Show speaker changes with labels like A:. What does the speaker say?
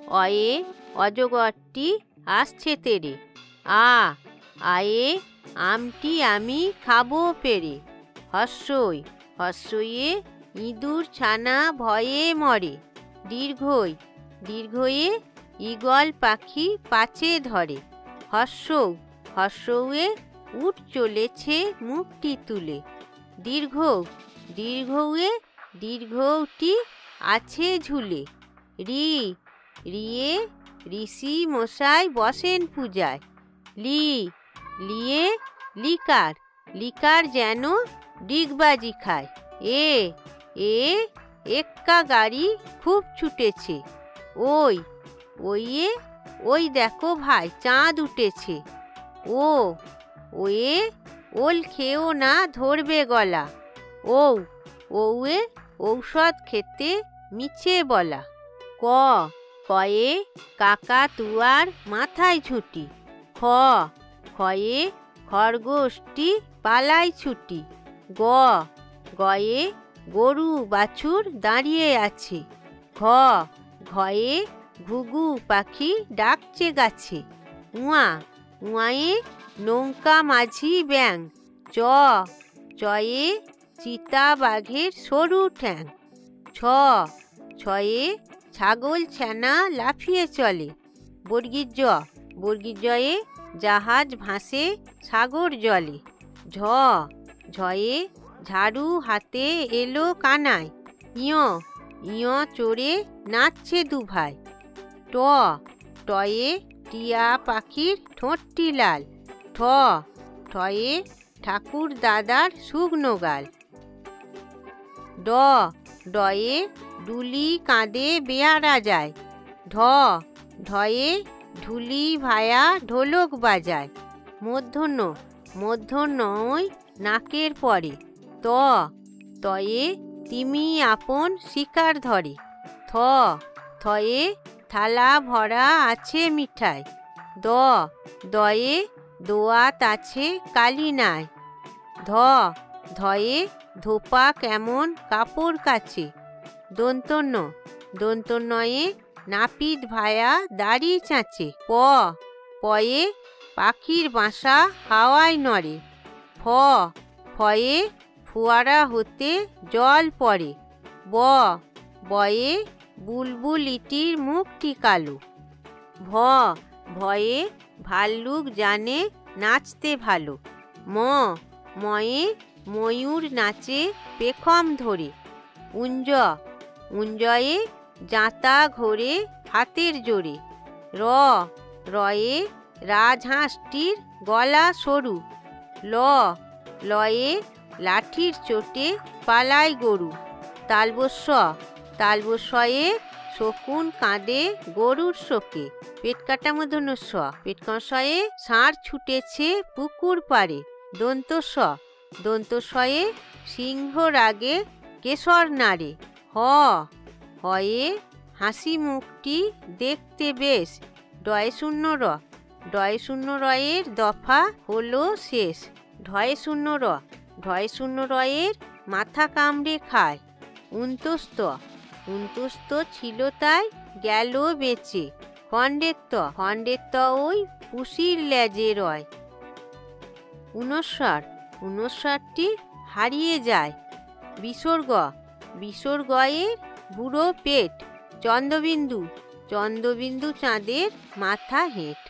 A: অয়ে অজগরটি আসছে তেরে। আয়ে আমটি আমি খাবো পেরে। হর্ষয়ে ইঁদুর ছানা ভয়ে মরে। দীর্ঘয়ে ঈগল পাখি পাছে ধরে। হর্ষৌয়ে উট চলেছে মুখটি তুলে। দীর্ঘউয়ে দীর্ঘটি আছে ঝুলে। রিয়ে ঋষি মশাই বসেন পূজায়। লিয়ে লিকার যেন ডিগবাজি খায়। এক্কা গাড়ি খুব ছুটেছে। ওই দেখো ভাই চাঁদ উঠেছে। ওয়ে ওল খেও না ধরবে গলা। ওয়ে ঔষধ খেতে মিছে বলা। কয়ে কাকাতুয়ার মাথায় ঝুঁটি। খয়ে খরগোশটি পালায় ছুটি। গয়ে গরু বাছুর দাঁড়িয়ে আছে। ঘয়ে ঘুঘু পাখি ডাকছে গাছে। উয়ায়ে নৌকা মাঝি ব্যাঙ। চয়ে চিতা বাঘের সরু ঠ্যাং। ছয়ে ছাগল ছানা লাফিয়ে চলে। বর্গীজয়ে জাহাজ ভাসে সাগর জলে। ঝয়ে ঝাড়ু হাতে এলো কানায়। ইয় চড়ে নাচছে দুভাই। টয়ে টিয়া পাখির ঠোঁটটি লাল। ঠয়ে ঠাকুর দাদার শুকনো গাল। ডয়ে ডুলি কাঁধে বেয়ারা যায়। ঢয়ে ঢুলি ভায়া ঢোলক বাজায়। মূর্ধন্যয় নাকের পরে। তয়ে তিমি আপন শিকার ধরে। থয়ে থালা ভরা আছে মিঠাই। দয়ে দোয়াত আছে কালি নাই। ধয়ে ধোপা কেমন কাপড় কাচে। দন্তন্যয়ে নাপিত ভায়া দাড়ি চাঁচে। পয়ে পাখির বাসা হাওয়ায় নড়ে। ফয়ে ফোয়ারা হতে জল পড়ে। বয়ে বুলবুলিটির মুখটি কালো। ভয়ে ভাল্লুক জানে নাচতে ভালো। ময়ে ময়ূর নাচে পেখম ধরে। উঞ্জয়ে জাঁতা ঘোরে হাতের জোরে। রয়ে রাজহাঁসটির গলা সরু। লয়ে লাঠির চোটে পালায় গরু। তালবস্যয়ে শকুন কাঁদে গরুর শোকে। পেটকাটা মূর্ধন্য ষ। পেটকষয়ে ষাঁড় ছুটেছে পুকুর পাড়ে। দন্তস্বয়ে সিংহ রাগে কেশর নাড়ে। হয়ে হাসি মুখটি দেখতে বেশ। ডয়ে শূন্য রয়ের দফা হলো শেষ। ঢয়ে শূন্য রয়ের মাথা কামড়ে খায়। উন্তস্ত ছিল তাই গেল বেঁচে। খণ্ডের ওই পুষির লেজে রয়। ঊনস্বরটি হারিয়ে যায়। বিসর্গয়ের বুড়ো পেট। চন্দ্রবিন্দু চাঁদের মাথা হেঁট।